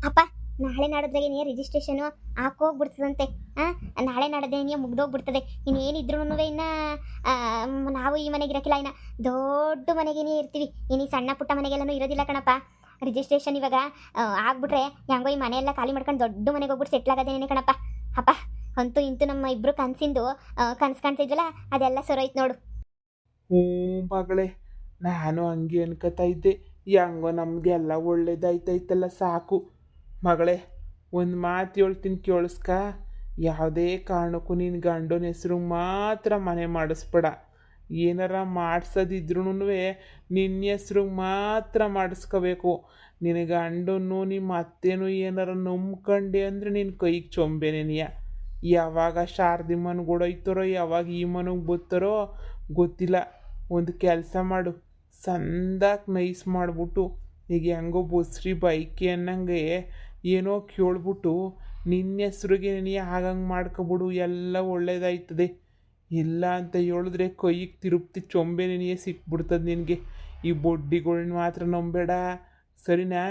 ಅಪ್ಪ, ನಾಳೆ ನಾಡೋದ್ರಾಗೆ ನೀ ರಿಜಿಸ್ಟ್ರೇಷನು ಹಾಕೋಗ್ಬಿಡ್ತದಂತೆ. ನಾಳೆ ನಾಡೋದೇ ನೀ ಮುಗ್ದೋಗ್ಬಿಡ್ತದೆ. ಇನ್ನೇನಿದ್ರು ಇನ್ನು ನಾವು ಈ ಮನೆಗೆ ಇರೋಕ್ಕಿಲ್ಲ, ಇನ್ನು ದೊಡ್ಡ ಮನೆಗೇನೇ ಇರ್ತೀವಿ. ಇನ್ನು ಈ ಸಣ್ಣ ಪುಟ್ಟ ಮನೆಗೆಲ್ಲನೂ ಇರೋದಿಲ್ಲ ಕಣಪ್ಪ. ರಿಜಿಸ್ಟ್ರೇಷನ್ ಇವಾಗ ಆಗ್ಬಿಟ್ರೆ ಹೆಂಗೋ ಈ ಮನೆಯೆಲ್ಲ ಖಾಲಿ ಮಾಡ್ಕೊಂಡು ದೊಡ್ಡ ಮನೆಗೆ ಹೋಗ್ಬಿಟ್ಟು ಸೆಟ್ಲ್ ಆಗೋದೇನೆ ಕಣಪ್ಪ. ಅಪ್ಪ, ಅಂತೂ ಇಂತೂ ನಮ್ಮ ಇಬ್ರು ಕನಸಿಂದು ಕನಸು ಕಾಣ್ತಿದ್ವಲ್ಲ ಅದೆಲ್ಲ ಸರೋಯ್ತು ನೋಡು. ಹ್ಞೂ ಮಗಳೇ, ನಾನು ಹಂಗೆ ಅನ್ಕೋತಾ ಇದ್ದೆ. ಹೆಂಗೋ ನಮಗೆಲ್ಲ ಒಳ್ಳೇದಾಯ್ತೈತಲ್ಲ ಸಾಕು. ಮಗಳೇ, ಒಂದು ಮಾತು ಹೇಳ್ತೀನಿ ಕೇಳಿಸ್ಕ. ಯಾವುದೇ ಕಾರಣಕ್ಕೂ ನಿನ್ನ ಗಂಡನ ಹೆಸ್ರು ಮಾತ್ರ ಮನೆ ಮಾಡಿಸ್ಬೇಡ. ಏನಾರ ಮಾಡಿಸೋದಿದ್ರೂ ನಿನ್ನ ಹೆಸ್ರು ಮಾತ್ರ ಮಾಡಿಸ್ಕೋಬೇಕು. ನಿನ್ನ ಗಂಡನ್ನು ನಿಮ್ಮ ಅತ್ತೆನೂ ಏನಾರ ನಂಬ್ಕೊಂಡೆ ಅಂದರೆ ನಿನ್ನ ಕೈಗೆ ಚೊಂಬೆನೆನಿಯ. ಯಾವಾಗ ಶಾರದಿ ಮನೆಗೆ ಓಡೋಯ್ತಾರೋ ಯಾವಾಗ ಈ ಮನೆಗೆ ಬರ್ತಾರೋ ಗೊತ್ತಿಲ್ಲ. ಒಂದು ಕೆಲಸ ಮಾಡು, ಸಂದಾಗಿ ನೈಸ್ ಮಾಡಿಬಿಟ್ಟು ಈಗ ಹೆಂಗೋ ಬಸ್ರಿ ಬೈಕಿ ಅನ್ನಂಗೆ ಏನೋ ಕೇಳ್ಬಿಟ್ಟು ನಿನ್ನ ಹೆಸ್ರಿಗೆ ನೀ ಆಗಂಗೆ ಮಾಡ್ಕೊಬಿಡು, ಎಲ್ಲ ಒಳ್ಳೇದಾಯ್ತದೆ. ಇಲ್ಲ ಅಂತ ಹೇಳಿದ್ರೆ ಕೈಗೆ ತಿರುಪ್ತಿ ಚೊಂಬೆ ನೀನೇ ಸಿಕ್ಬಿಡ್ತದೆ ನಿನಗೆ. ಈ ಬಡ್ಡಿಗಳ್ನ ಮಾತ್ರ ನಂಬೇಡ, ಸರಿನಾ?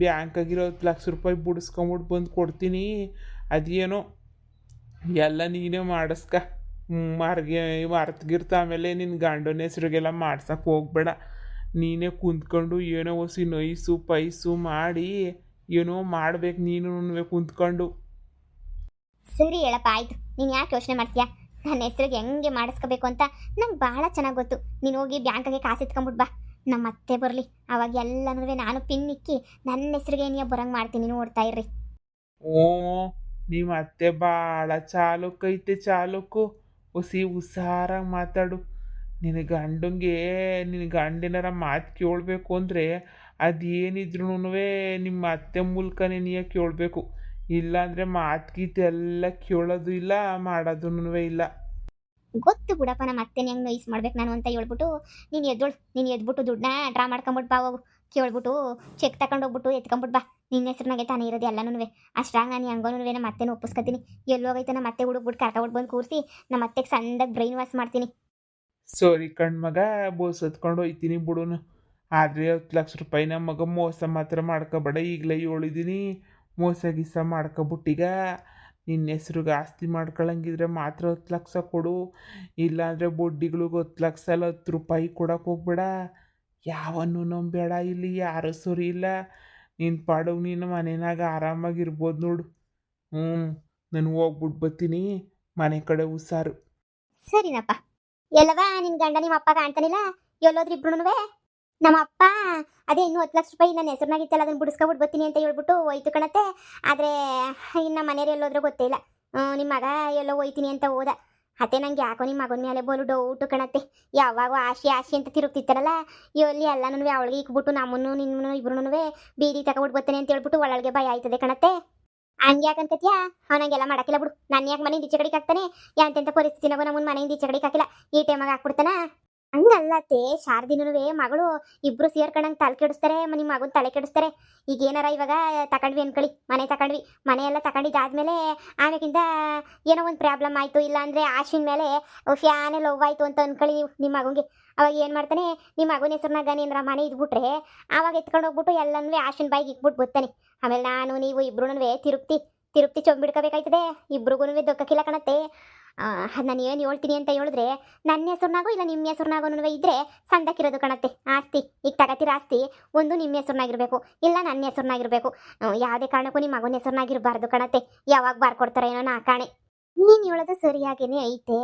ಬ್ಯಾಂಕಾಗಿರೋ 10 ಲಕ್ಷ ರೂಪಾಯಿ ಬಿಡಿಸ್ಕೊಂಬಿಟ್ಟು ಬಂದು ಕೊಡ್ತೀನಿ. ಅದೇನೋ ಎಲ್ಲ ನೀನೇ ಮಾಡಿಸ್ಕ. ಮರ್ತ್ಗಿರ್ತ ಆಮೇಲೆ ನಿನ್ನ ಗಂಡನ ಹೆಸ್ರಿಗೆಲ್ಲ ಮಾಡ್ಸಕ್ಕೆ ಹೋಗ್ಬೇಡ. ನೀನೇ ಕುಂತ್ಕೊಂಡು ಏನೋ ಹೊಸಿ ನೈಸು ಪೈಸು ಮಾಡಿ ಏನೋ ಮಾಡ್ಬೇಕು ನೀನು ಕುಂತ್ಕೊಂಡು. ಸರಿ ಹೇಳಪ್ಪ, ಆಯಿತು. ನೀನು ಯಾಕೆ ಯೋಚನೆ ಮಾಡ್ತೀಯಾ? ನನ್ನ ಹೆಸ್ರಿಗೆ ಹೆಂಗೆ ಮಾಡಿಸ್ಕೋಬೇಕು ಅಂತ ನಂಗೆ ಭಾಳ ಚೆನ್ನಾಗಿ ಗೊತ್ತು. ನೀನು ಹೋಗಿ ಬ್ಯಾಂಕಿಗೆ ಕಾಸು ಎತ್ಕೊಂಬಿಟ್ಟು ಬಾ, ನಮ್ಮ ಅತ್ತೆ ಬರಲಿ, ಅವಾಗ ಎಲ್ಲನೂ ನಾನು ಪಿನ್ ಇಕ್ಕಿ ನನ್ನ ಹೆಸ್ರಿಗೆ ನೀ ಬರಂಗೆ ಮಾಡ್ತೀನಿ, ನೋಡ್ತಾ ಇರ್ರಿ. ಓ, ನಿಮ್ಮ ಅತ್ತೆ ಭಾಳ ಚಾಲುಕ್ಕೈತೆ, ಚಾಲುಕ್ಕು. ಹುಸಿ ಹುಷಾರಾಗಿ ಮಾತಾಡು. ನಿನ್ನ ಗಂಡೇನಾರ ಮಾತು ಕೇಳಬೇಕು ಅಂದರೆ ಅದೇನಿದ್ರೂ ನಿಮ್ಮ ಅತ್ತೆ ಮೂಲಕನೇ ನೀಯೇ ಕೇಳಬೇಕು. ಇಲ್ಲಾಂದರೆ ಮಾತು ಗೀತೆ ಎಲ್ಲ ಕೇಳೋದು ಇಲ್ಲ, ಮಾಡೋದೂ ಇಲ್ಲ. ಗೊತ್ತು ಬಿಡಪ್ಪ, ನಮ್ಮ ಅತ್ತೆನ ಹೆಂಗೆ ನೈಸ್ ಮಾಡ್ಬೇಕು ನಾನು ಅಂತ ಹೇಳ್ಬಿಟ್ಟು ನೀನು ಎದ್ಬಿಟ್ಟು ದುಡ್ಡನ್ನ ಡ್ರಾ ಮಾಡ್ಕೊಂಬಿಟ್ಟು ಬಾ, ಹೋಗು. ಕೇಳ್ಬಿಟ್ಟು ಚೆಕ್ ತಗೊಂಡೋಗ್ಬಿಟ್ಟು ಎತ್ಕೊಂಬಿಟ್ಟು ಬಾ. ನಿನ್ನ ಹೆಸ್ರಿನಾಗೆ ತಾನೇ ಇರೋದು ಎಲ್ಲನೂ. ಅಷ್ಟಾಗ ನಾನು ಹೆಂಗೋನೂ ನಮ್ಮ ಅತ್ತೆನ ಒಪ್ಪಿಸ್ಕೊತೀನಿ. ಎಲ್ಲೋಗೈತೆ ನಮ್ಮ ಅತ್ತೆ ಹುಡುಗ್ಬಿಟ್ಟು ಕರ್ಕೊಬಿಟ್ಟು ಬಂದು ಕೂರಿಸಿ ನಮ್ಮ ಅತ್ತೆಗೆ ಸಂದಾಗ ಬ್ರೈನ್ ವಾಶ್ ಮಾಡ್ತೀನಿ. ಸರಿ ಕಣ್ಮಗ, ಬಸ್ ಹತ್ಕೊಂಡು ಹೋಯ್ತೀನಿ ಬಿಡುನು. ಆದರೆ 10 ಲಕ್ಷ ರೂಪಾಯಿ ನಮ್ಮ ಮಗ ಮೋಸ ಮಾತ್ರ ಮಾಡ್ಕೊಬೇಡ. ಈಗಲೇ ಹೇಳಿದ್ದೀನಿ, ಮೋಸ ಗೀಸ ಮಾಡ್ಕೊಬಿಟ್ಟೀಗ. ನಿನ್ನ ಹೆಸ್ರಿಗೆ ಆಸ್ತಿ ಮಾಡ್ಕೊಳಂಗಿದ್ರೆ ಮಾತ್ರ 10 ಲಕ್ಷ ಕೊಡು. ಇಲ್ಲಾಂದರೆ ಬಡ್ಡಿಗಳಿಗೆ 10 ಲಕ್ಷ ಅಲ್ಲ 10 ರೂಪಾಯಿ ಕೊಡೋಕೆ ಹೋಗ್ಬೇಡ. ಯಾವನ್ನು ನಂಬೇಡ, ಇಲ್ಲಿ ಯಾರೂ ಸರಿ ಇಲ್ಲ. ನಿನ್ನ ಪಾಡವು ನಿನ್ನ ಮನೆಯಾಗ ಆರಾಮಾಗಿರ್ಬೋದು ನೋಡು. ನಾನು ಹೋಗ್ಬಿಟ್ಟು ಬರ್ತೀನಿ, ಮನೆ ಕಡೆ ಹುಷಾರು. ಸರಿನಪ್ಪ. ಎಲ್ಲವ ನಿನ್ನ ಗಂಡ ನಿಮ್ಮ ಅಪ್ಪ ಕಾಣ್ತಾನಿಲ್ಲ, ಎಲ್ಲೋದ್ರಿ ಇಬ್ರುನುವೆ? ನಮ್ಮ ಅಪ್ಪ ಅದೇ ಇನ್ನೂ 10 ಲಕ್ಷ ರೂಪಾಯಿ ನನ್ನ ಹೆಸರಿನಾಗಿತ್ತಲ್ಲ, ಅದನ್ನು ಬಿಡಿಸ್ಕೊಬಿಟ್ಟು ಬರ್ತೀನಿ ಅಂತ ಹೇಳ್ಬಿಟ್ಟು ಹೋಯ್ತು ಕಣತ್ತೆ. ಆದರೆ ಇನ್ನು ಮನೆಯವ್ರು ಎಲ್ಲೋದ್ರೂ ಗೊತ್ತೇ ಇಲ್ಲ. ನಿಮ್ಮ ಮಗ ಎಲ್ಲೋ ಹೋಯ್ತೀನಿ ಅಂತ ಹೋದ. ಅದೇ ನಂಗೆ ಯಾಕೋ ನಿಮ್ಮ ಮಗನ ಮೇಲೆ ಬೋಲು ಡೌಟು ಕಣತ್ತೆ. ಯಾವಾಗ ಆಶಿ ಆಶಿ ಅಂತ ತಿರುಗ್ತಿತ್ತಾರಲ್ಲ, ಇಲ್ಲಿ ಎಲ್ಲನೂ ಅವಳಿಗೆ ಇಕ್ಬಿಟ್ಟು ನಮ್ಮನ್ನು ನಿನ್ನೂ ಇಬ್ರು ಬೀದಿ ತಗೊಬಿಟ್ಟು ಬರ್ತಾನೆ ಅಂತ ಹೇಳ್ಬಿಟ್ಟು ಒಳಗೆ ಭಯ ಆಯ್ತದೆ ಕಣತ್ತೆ. ಹಂಗೆ ಯಾಕಂತತ್ಯಾ? ಅವನಂಗೆಲ್ಲ ಮಾಡಕ್ಕಿಲ್ಲ ಬಿಡು. ನಾನು ಯಾಕೆ ಮನೆಯಿಂದ ಈಚೆ ಕಡೆಗೆ ಹಾಕ್ತಾನೆ? ಎಂತೆಂಥ ಪರಿಸ್ಥಿತಿನಾಗೋ ನಮ್ಮನ್ನ ಮನೆಯಿಂದ ಈಚೆ ಕಡೆಗೆ ಹಾಕಿಲ್ಲ. ಈ ಟೈಮಾಗ ಹಾಕ್ಬಿಡ್ತಾನ? ಹಂಗಲ್ಲತ್ತೆ, ಶಾರದಿನೂ ಮಗಳು ಇಬ್ರು ಸೇರ್ಕೊಂಡಂಗೆ ತಲೆ ಕೆಡಿಸ್ತಾರೆ, ನಿಮ್ಮ ಮಗನ ತಲೆ ಕೆಡಿಸ್ತಾರೆ. ಈಗ ಏನಾರ ಇವಾಗ ತಗೊಂಡ್ವಿ ಅನ್ಕೊಳ್ಳಿ, ಮನೆ ತಗೊಂಡ್ವಿ, ಮನೆಯೆಲ್ಲ ತಗೊಂಡಿದ್ದಾದ್ಮೇಲೆ ಆಮೇಕಿಂದ ಏನೋ ಒಂದು ಪ್ರಾಬ್ಲಮ್ ಆಯಿತು, ಇಲ್ಲಾಂದರೆ ಆಶಿನ ಮೇಲೆ ಫ್ಯಾನೇ ಲವ್ ಆಯಿತು ಅಂತ ಅನ್ಕೊಳ್ಳಿ ನಿಮ್ಮ ಮಗನಿಗೆ. ಅವಾಗ ಏನು ಮಾಡ್ತಾನೆ, ನಿಮ್ಮ ಮಗನ ಹೆಸ್ರನಾಗ ಏನಾರ ಮನೆ ಇದ್ಬಿಟ್ರೆ ಆವಾಗ ಎತ್ಕೊಂಡು ಹೋಗ್ಬಿಟ್ಟು ಎಲ್ಲನೂ ಆಶಿನ ಬಾಯಿಗೆ ಇಕ್ಬಿಟ್ಟು ಬರ್ತಾನೆ. ಆಮೇಲೆ ನಾನು ನೀವು ಇಬ್ರು ತಿರುಪ್ತಿ ಚೊಂಬಿಡ್ಕೋಬೇಕಾಯ್ತದೆ. ಇಬ್ರಿಗೂ ದೊಕ್ಕಕ್ಕಿಲ್ಲ ಕಣತ್ತೆ. ನಾನು ಏನು ಹೇಳ್ತೀನಿ ಅಂತ ಹೇಳಿದ್ರೆ, ನನ್ನ ಹೆಸ್ರನಾಗೋ ಇಲ್ಲ ನಿಮ್ಮ ಹೆಸ್ರನಾಗೋನು ಇದ್ದರೆ ಸಂದಕ್ಕಿರೋದು ಕಣತ್ತೆ ಆಸ್ತಿ. ಈಗ ತಗತಿರೋ ಆಸ್ತಿ ಒಂದು ನಿಮ್ಮ ಹೆಸ್ರನಾಗಿರ್ಬೇಕು, ಇಲ್ಲ ನನ್ನ ಹೆಸ್ರನಾಗಿರ್ಬೇಕು. ಯಾವುದೇ ಕಾರಣಕ್ಕೂ ನಿಮ್ಮ ಮಗನ ಹೆಸ್ರನಾಗಿರಬಾರ್ದು ಕಣತ್ತೆ. ಯಾವಾಗ ಬರ್ಕೊಡ್ತಾರೆ ಏನೋ ನಾ ಕಾಣೆ. ನೀನು ಹೇಳೋದು ಸರಿಯಾಗೇನೆ ಐತೆ.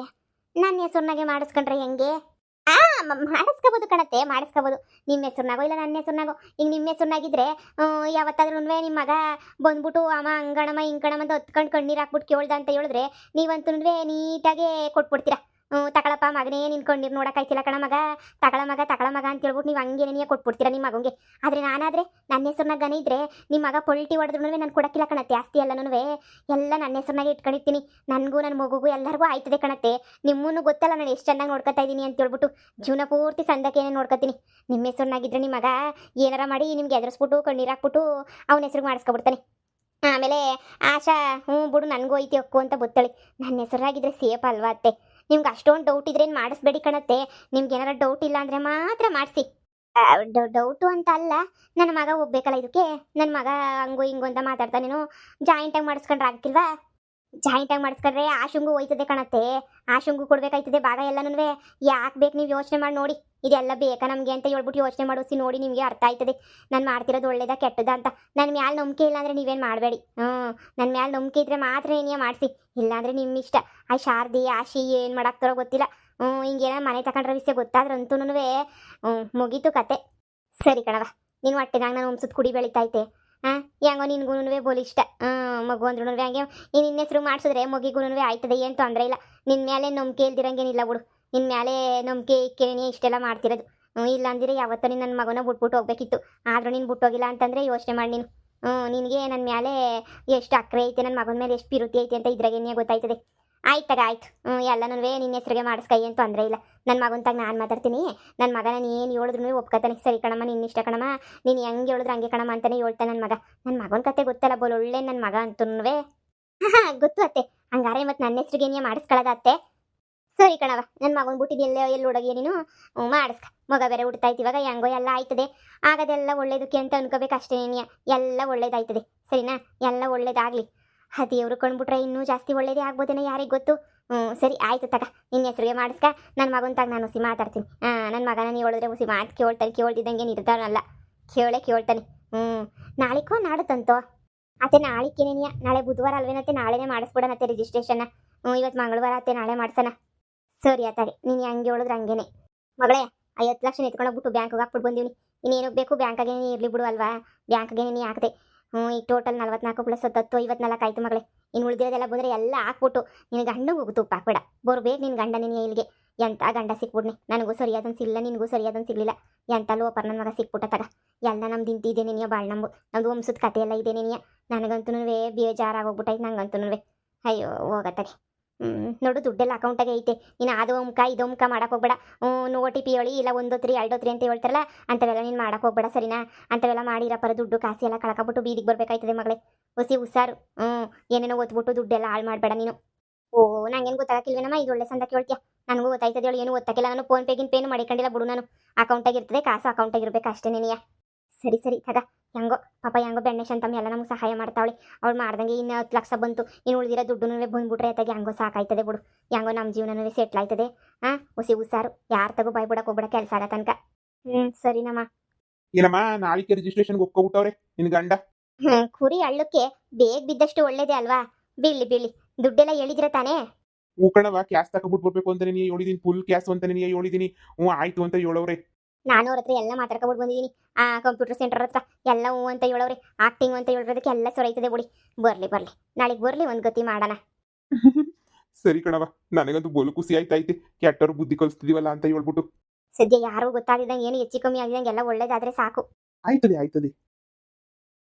ನನ್ನ ಹೆಸ್ರನಾಗೆ ಮಾಡಿಸ್ಕೊಂಡ್ರೆ ಹೆಂಗೆ? ಮಾಡಿಸ್ಕೋಬೋದು ಕಣತ್ತೆ, ಮಾಡಿಸ್ಕೋಬೋದು. ನಿಮ್ಮ ಹೆಸ್ರನಾಗೋ ಇಲ್ಲ ನನ್ನ ಹೆಸ್ರನಾಗೋ. ಈಗ ನಿಮ್ಮ ಹೆಸ್ರನಾಗಿದ್ರೆ ಯಾವತ್ತಾದ್ರೂ ನಿಮ್ಮ ಮಗ ಬಂದ್ಬಿಟ್ಟು ಅಮ್ಮ ಅಂಗಣಮ್ಮ ಹಿಂಗಣಮ್ಮ ಅಂತ ಹೊತ್ಕೊಂಡು ಕಣ್ಣೀರು ಹಾಕ್ಬಿಟ್ಟು ಕೇಳ್ದ ಅಂತ ಹೇಳಿದ್ರೆ ನೀವಂತೂ ನೀಟಾಗೆ ಕೊಟ್ಬಿಡ್ತೀರಾ. ತಗೊಳಪ್ಪ ಮಗನೇ, ನಿನ್ನ ಕಣ್ಣೀರು ನೋಡೋಕ್ಕಾಯ್ತಿಲ್ಲ ಕಣ ಮಗ, ತಗೊಳ ಮಗ ಅಂತ ಹೇಳ್ಬಿಟ್ಟು ನೀವು ಹಂಗೇನೆ ನೀವೇ ಕೊಟ್ಬಿಡ್ತೀರಾ ನಿಮ್ಮ ಮಗನಿಗೆ. ಆದರೆ ನಾನಾದರೆ ನನ್ನ ಹೆಸ್ರನಾಗನೇ ಇದ್ದರೆ ನಿಮ್ಮ ಮಗ ಪೊಲ್ಟಿ ಹೊಡೆದ್ರೂ ನಾನು ಕೊಡೋಕ್ಕಿಲ್ಲ ಕಣತ್ತೆ. ಆಸ್ತಿ ಎಲ್ಲನೂ ಎಲ್ಲ ನನ್ನ ಹೆಸ್ರನಾಗೆ ಇಟ್ಕೊಂಡಿರ್ತೀನಿ. ನನಗೂ ನನ್ನ ಮಗುಗೂ ಎಲ್ಲರಿಗೂ ಆಯ್ತದೆ ಕಣತ್ತೆ. ನಿಮ್ಮನ್ನು ಗೊತ್ತಲ್ಲ ನಾನು ಎಷ್ಟು ಚೆನ್ನಾಗಿ ನೋಡ್ಕೊತಾ ಇದ್ದೀನಿ ಅಂತ ಹೇಳ್ಬಿಟ್ಟು ಜೀವನ ಪೂರ್ತಿ ಸಂದಕ್ಕೇನೆ ನೋಡ್ಕೊತೀನಿ. ನಿಮ್ಮ ಹೆಸ್ರನಾಗಿದ್ರೆ ನಿಮ್ಮ ಮಗ ಏನಾರ ಮಾಡಿ ನಿಮ್ಗೆ ಎದುರಿಸ್ಬಿಟ್ಟು ಕಣ್ಣೀರು ಹಾಕ್ಬಿಟ್ಟು ಅವನ ಹೆಸ್ರಿಗೆ ಮಾಡಿಸ್ಕೊಬಿಡ್ತಾನೆ. ಆಮೇಲೆ ಆಶಾ ಬಿಡು ನನಗೂ ಐತಿ ಅಕ್ಕು ಅಂತ ಗೊತ್ತಳಿ. ನನ್ನ ಹೆಸರಾಗಿದ್ರೆ ಸೇಫ್ ಅಲ್ವಾ ಅತ್ತೆ? ನಿಮ್ಗೆ ಅಷ್ಟೊಂದು ಡೌಟ್ ಇದ್ರೇನು ಮಾಡಿಸ್ಬೇಡಿ ಕಣತ್ತೆ. ನಿಮ್ಗೆ ಏನಾರ ಡೌಟ್ ಇಲ್ಲ ಅಂದರೆ ಮಾತ್ರ ಮಾಡಿಸಿ. ಡೌಟು ಅಂತ ಅಲ್ಲ, ನನ್ನ ಮಗ ಹೋಗ್ಬೇಕಲ್ಲ ಇದಕ್ಕೆ. ನನ್ನ ಮಗ ಹಂಗು ಹಿಂಗು ಅಂತ ಮಾತಾಡ್ತಾನೇನು. ಜಾಯಿಂಟಾಗಿ ಮಾಡಿಸ್ಕೊಂಡ್ರೆ ಆಗ್ತಿಲ್ವಾ? ಜಾಯಿಂಟಾಗಿ ಮಾಡಿಸ್ಕೊಂಡ್ರೆ ಆಶುಂಗು ಹೋಯ್ತದೆ ಕಣತ್ತೆ. ಆಶುಂಗು ಕೊಡ್ಬೇಕಾಯ್ತದೆ ಭಾಗ ಎಲ್ಲನೂ. ಯಾಕೆ ಬೇಕು ನೀವು ಯೋಚನೆ ಮಾಡಿ ನೋಡಿ. ಇದೆಲ್ಲ ಬೇಕಾ ನಮಗೆ ಅಂತ ಹೇಳ್ಬಿಟ್ಟು ಯೋಚನೆ ಮಾಡಿಸಿ ನೋಡಿ, ನಿಮಗೆ ಅರ್ಥ ಆಯ್ತದೆ ನಾನು ಮಾಡ್ತಿರೋದು ಒಳ್ಳೇದ ಕೆಟ್ಟದ ಅಂತ. ನನ್ನ ಮ್ಯಾಲೆ ನಂಬಿಕೆ ಇಲ್ಲ ಅಂದರೆ ನೀವೇನು ಮಾಡಬೇಡಿ. ನನ್ನ ಮ್ಯಾಲೆ ನಂಬಿಕೆ ಇದ್ರೆ ಮಾತ್ರ ಏನೇ ಮಾಡಿಸಿ, ಇಲ್ಲಾಂದರೆ ನಿಮ್ಮ ಇಷ್ಟ. ಆ ಶಾರದಿ ಆಶಿ ಏನು ಮಾಡಾಕ್ತಾರೋ ಗೊತ್ತಿಲ್ಲ. ಹಿಂಗೇನೋ ಮನೆ ತಗೊಂಡ್ರೆ ವಿಷಯ ಗೊತ್ತಾದ್ರಂತೂ ಮುಗೀತು ಕತೆ. ಸರಿ ಕಣವ, ನೀನು ಹೊಟ್ಟೆದಾಗ ನಾನು ಒಂದ್ಸತ್ ಕುಡಿ ಬೆಳಿತೈತೆ. ಹೆಂಗೋ ನಿನ್ಗೂ ಬೋಲಿ ಇಷ್ಟ. ಮಗು ಅಂದ್ರೂ ಹಂಗೆ ನೀನು ನಿನ್ನ ಹೆಸರು ಮಾಡಿಸಿದ್ರೆ ಮಗಿಗೂ ಆಯ್ತದೆ, ಏನು ತೊಂದರೆ ಇಲ್ಲ. ನಿನ್ನ ಮೇಲೆ ನಂಬಿಕೆ ಇಲ್ದಿರಂಗೇನಿಲ್ಲ ಬಿಡು. ನಿನ್ನ ಮೇಲೆ ನಂಬಿಕೆ ಇಕ್ಕೇನೆ ಇಷ್ಟೆಲ್ಲ ಮಾಡ್ತಿರೋದು. ಇಲ್ಲ ಅಂದಿರೆ ಯಾವತ್ತೂ ನೀನು ನನ್ನ ಮಗನ ಬಿಟ್ಬಿಟ್ಟು ಹೋಗ್ಬೇಕಿತ್ತು. ಆದರೂ ನೀನು ಬಿಟ್ಟೋಗಿಲ್ಲ ಅಂತಂದರೆ ಯೋಚನೆ ಮಾಡಿ ನೀನು. ನಿನಗೆ ನನ್ನ ಮೇಲೆ ಎಷ್ಟು ಅಕ್ರೆ ಐತೆ, ನನ್ನ ಮಗನ ಮೇಲೆ ಎಷ್ಟು ಪಿರುತಿ ಐತೆ ಅಂತ ಇದ್ರಾಗೇನೇ ಗೊತ್ತಾಯ್ತದೆ. ಆಯ್ತಾಗ ಆಯ್ತು. ಎಲ್ಲನೂ ನಿನ್ನ ಹೆಸರಿಗೆ ಮಾಡಿಸ್ಕೈ ಏನು ತೊಂದರೆ ಇಲ್ಲ. ನನ್ನ ಮಗಂತಾಗ ನಾನು ಮಾತಾಡ್ತೀನಿ. ನನ್ನ ಮಗ ನಾನು ಏನು ಹೇಳಿದ್ರು ಒಪ್ಕೊತಾನೆ. ಸರಿ ಕಣಮ್ಮ, ನಿನ್ನ ಇಷ್ಟ ಕಣಮ್ಮ, ನೀನು ಹೆಂಗೆ ಹೇಳಿದ್ರು ಹಂಗೆ ಕಣಮ್ಮ ಅಂತಲೇ ಹೇಳ್ತಾನೆ ನನ್ನ ಮಗ. ನನ್ನ ಮಗನ ಕತೆ ಗೊತ್ತಲ್ಲ, ಬೋಲ್ ಒಳ್ಳೆ ನನ್ನ ಮಗ ಅಂತೂ. ಗೊತ್ತು ಅತ್ತೆ. ಹಂಗಾರೆ ಮತ್ತು ನನ್ನ ಹೆಸ್ರಿಗೆ ಏನೇ ಮಾಡಿಸ್ಕೊಳ್ಳೋದತ್ತೆ. ಸರಿ ಕಣವ, ನನ್ನ ಮಗನ ಬಿಟ್ಟಿದ್ದು ಎಲ್ಲಿ ಹುಡುಗಿ ನೀನು ಮಾಡಿಸ್ಕ. ಮಗ ಬೇರೆ ಹುಡ್ತಾಯ್ತು ಇವಾಗ, ಹೆಂಗೋ ಎಲ್ಲ ಆಯ್ತದೆ. ಆಗೋದೆಲ್ಲ ಒಳ್ಳೇದಕ್ಕೆ ಅಂತ ಅನ್ಕೋಬೇಕು ಅಷ್ಟೇ. ಎಲ್ಲ ಒಳ್ಳೇದಾಯ್ತದೆ ಸರಿನಾ? ಎಲ್ಲ ಒಳ್ಳೇದಾಗಲಿ. ದೇವ್ರು ಕಂಡ್ಬಿಟ್ರೆ ಇನ್ನೂ ಜಾಸ್ತಿ ಒಳ್ಳೇದೇ ಆಗ್ಬೋದೇನೋ, ಯಾರಿಗೆ ಗೊತ್ತು. ಸರಿ ಆಯ್ತು ತಗ, ನಿನ್ನ ಹೆಸರಿಗೆ ಮಾಡಿಸ್ಕ. ನನ್ನ ಮಗಂತಾಗ ನಾನು ಹುಸಿ ಮಾತಾಡ್ತೀನಿ. ನನ್ನ ಮಗನ ನೀವು ಹೇಳಿದ್ರೆ ಹುಸಿ ಮಾತು ಕೇಳ್ತಿದ್ದಂಗೆ ನಿರ್ಧಾರನಲ್ಲ, ಕೇಳ್ತಾನೆ. ನಾಳಿಕೋ ನಾಡುತ್ತಂತೋ ಅತ್ತೆ. ನಾಳಿಕೇನೇನಿಯ, ನಾಳೆ ಬುಧವಾರ ಅಲ್ವೇನತ್ತೆ, ನಾಳೆನೇ ಮಾಡಿಸ್ಬಿಡೋಣತ್ತೆ ರಿಜಿಸ್ಟ್ರೇಷನ್ನ. ಇವತ್ತು ಮಂಗಳವಾರ ಅತ್ತೆ, ನಾಳೆ ಮಾಡ್ಸೋಣ. ಸರಿ ಆತಾಗೆ, ನೀನು ಹೆಂಗೆ ಹೇಳಿದ್ರೆ ಹಂಗೇನೆ. ಮಗಳೇ, 50 ಲಕ್ಷ ಎತ್ಕೊಂಡೋಗ್ಬಿಟ್ಟು ಬ್ಯಾಂಕಿಗೆ ಹಾಕ್ಬಿಟ್ಟು ಬಂದೀವಿ. ಇನ್ನೇನಕ್ಕೆ ಬೇಕು, ಬ್ಯಾಂಕಾಗೆ ಇರಲಿ ಬಿಡು ಅಲ್ವಾ. ಬ್ಯಾಂಕ್ಗೆ ನೀನು ಹಾಕ್ದೆ. ಈಗ ಟೋಟಲ್ 44 + 10 54 ಆಯ್ತು ಮಗಳೇ. ಇನ್ನು ಉಳಿದಿರೋದೆಲ್ಲ ಬಂದರೆ ಎಲ್ಲ ಹಾಕ್ಬಿಟ್ಟು ನಿನ್ನ ಗಂಡಗೆ ಹೋಗು, ತುಪ್ಪ ಹಾಕ್ಬೇಡ. ಬರ್ಬೇಕು ನಿನ್ನ ಗಂಡ ನಿನ್ನ ಇಲ್ಲಿಗೆ. ಎಂಥ ಗಂಡ ಸಿಕ್ಬಿಡ್ನಿ, ನನಗೂ ಸರಿಯಾದನ್ ಸಿಲ್ಲ, ನಿನಗೂ ಸರಿಯಾದನ್ ಸಿಗಲಿಲ್ಲ. ಎಂಥ ಲೋಪರ್ ನನ್ನ ಮಗ ಸಿಕ್ಬಿಟ್ಟ ತಗ. ಎಲ್ಲ ನಮ್ದು ಇಂತಿದೆ ನಿನಿಯ ಬಾಳ್ ನಮ್ಮದು ವಂಶದ ಕತೆ ಎಲ್ಲ ಇದೆ ನಿನಿಯ. ನನಗಂತೂ ಬೇಜಾರಾಗೋಗ್ಬಿಟ್ಟೈತೆ ನಂಗಂತೂ. ಅಯ್ಯೋ ಹೋಗತ್ತಾಗೆ. ನೋಡು, ದುಡ್ಡೆಲ್ಲ ಅಕೌಂಟಾಗೆ ಐತೆ. ನೀನು ಅದು ಅಮ್ಕ ಇದು ಅಮ್ಕ ಮಾಡಕ್ಕೆ ಹೋಗ್ಬೇಡ. OTP ಹೇಳಿ, ಇಲ್ಲ 1 3 2 3 ಅಂತ ಹೇಳ್ತಾರಲ್ಲ, ಅಂಥವೆಲ್ಲ ನೀನು ಮಾಡಕ್ಕೆ ಹೋಗ್ಬೇಡ ಸರಿನಾ? ಅಂಥವೆಲ್ಲ ಮಾಡಿರಪ್ಪರ ದುಡ್ಡು ಕಾಸು ಎಲ್ಲ ಕಳ್ಕೊಬಿಟ್ಟು ಬೀದಿಗೆ ಬರಬೇಕಾಯ್ತದೆ ಮಗಳೇ. ಹುಷಾರು. ಏನೇನೋ ಓದ್ಬಿಟ್ಟು ದುಡ್ಡೆಲ್ಲ ಹಾಳು ಮಾಡಬೇಡ ನೀನು. ನಂಗೇನು ಗೊತ್ತಾಗಿಲ್ವೇನಮ್ಮ, ಇದು ಒಳ್ಳೆ ಸಂದ ಕೇಳ್ತೀಯ. ನನಗೂ ಗೊತ್ತಾಯ್ತದೆ ಹೇಳಿ, ಏನು ಗೊತ್ತಾಗಿಲ್ಲ. ನಾನು ಫೋನ್ ಮಾಡಿಕೊಂಡಿಲ್ಲ ಬಿಡು. ನಾನು ಅಕೌಂಟಾಗಿ ಇರ್ತದೆ, ಕಾಸು ಅಕೌಂಟಾಗಿ ಇರಬೇಕು ಅಷ್ಟೇ ನೀನಿಯ. ಸರಿ ತಗ. ಹೆಂಗೋ ಪಾಪ, ಹೆಂಗೋ ಬೆಣ್ಣೆ ಶಾಂತಮ್ಮ ಎಲ್ಲ ನಮ್ಗೆ ಸಹಾಯ ಮಾಡ್ತಾವಳೆ. ಅವಳು ಮಾಡ್ದಂಗೆ ಇನ್ನು 10 ಲಕ್ಷ ಬಂತು. ಇನ್ನು ಉಳಿದಿರೋ ದುಡ್ಡು ಬಂದ್ಬಿಟ್ರೆ ಆಯ್ತಾಗೆ, ಹೆಂಗೋ ಸಾಕಾಯ್ತದೆ ಬಿಡು. ಹೆಂಗೋ ನಮ್ಮ ಜೀವನವೇ ಸೆಟ್ಲ್ ಆಯ್ತದೆ. ಹುಷಾರು. ಯಾರು ತಗೋ ಬಾಯ್ ಬಿಡಕ್ಕೆ ಹೋಗ್ಬೇಡ ಕೆಲಸ ಆಗೋ ತನಕ. ಸರಿನಮ್ಮ. ಏನಮ್ಮ, ನಾಳಿಕೆ ರಿಜಿಸ್ಟ್ರೇಷನ್ಗೆ ಒಪ್ಕೊಬಿಟ್ಟವ್ರೆ ನಿನ್ನ ಗಂಡ? ಕುರಿ ಹಳ್ಳಕ್ಕೆ ಬೇಗ ಬಿದ್ದಷ್ಟು ಒಳ್ಳೇದೇ ಅಲ್ವಾ? ಬೀಳಿ ದುಡ್ಡೆಲ್ಲ ಹೇಳಿದ್ರೆ ತಾನೇ. ಕಣವ, ಕ್ಯಾಶ್ ತಗೊಬಿಟ್ಟು ಬರ್ಬೇಕು ಅಂತ ನೀನು ಹೇಳಿದೀನಿ. ಫುಲ್ ಕ್ಯಾಶ್ ಅಂತ ನೀನು ಹೇಳಿದೀನಿ. ಆಯ್ತು ಅಂತ ಹೇಳವ್ರೆ. ನಾನು ಅವ್ರ ಹತ್ರ ಎಲ್ಲ ಮಾತಾಡ್ಕೊಬಿಟ್ಟು ಬಂದಿದ್ದೀನಿ. ಕಂಪ್ಯೂಟರ್ ಸೆಂಟರ್ ಹತ್ರ ಎಲ್ಲ ಅಂತ ಹೇಳವ್ರೆ. ಆಕ್ಟಿಂಗ್ ಅಂತ ಹೇಳೋದಕ್ಕೆ ಎಲ್ಲ ಸೊರೈತದೆ ಬಿಡಿ. ಬರ್ಲಿ ನಾಳೆಗೆ ಬರ್ಲಿ, ಒಂದು ಗತಿ ಮಾಡೋಣ. ಸರಿ ಕಣವ, ನನಗಂತೂ ಬೋಲು ಖುಷಿ ಆಯ್ತೈತೆ. ಕೆಟ್ಟವ್ರು ಬುದ್ಧಿ ಕಲಿಸ್ತಿದೀವಲ್ಲ ಅಂತ ಹೇಳ್ಬಿಟ್ಟು. ಸದ್ಯ ಯಾರು ಗೊತ್ತಾಗಿದ್ದಂಗೆ, ಏನು ಹೆಚ್ಚು ಕಮ್ಮಿ ಆಗಿದಂಗೆ ಎಲ್ಲ ಒಳ್ಳೇದಾದ್ರೆ ಸಾಕು. ಆಯ್ತದೆ.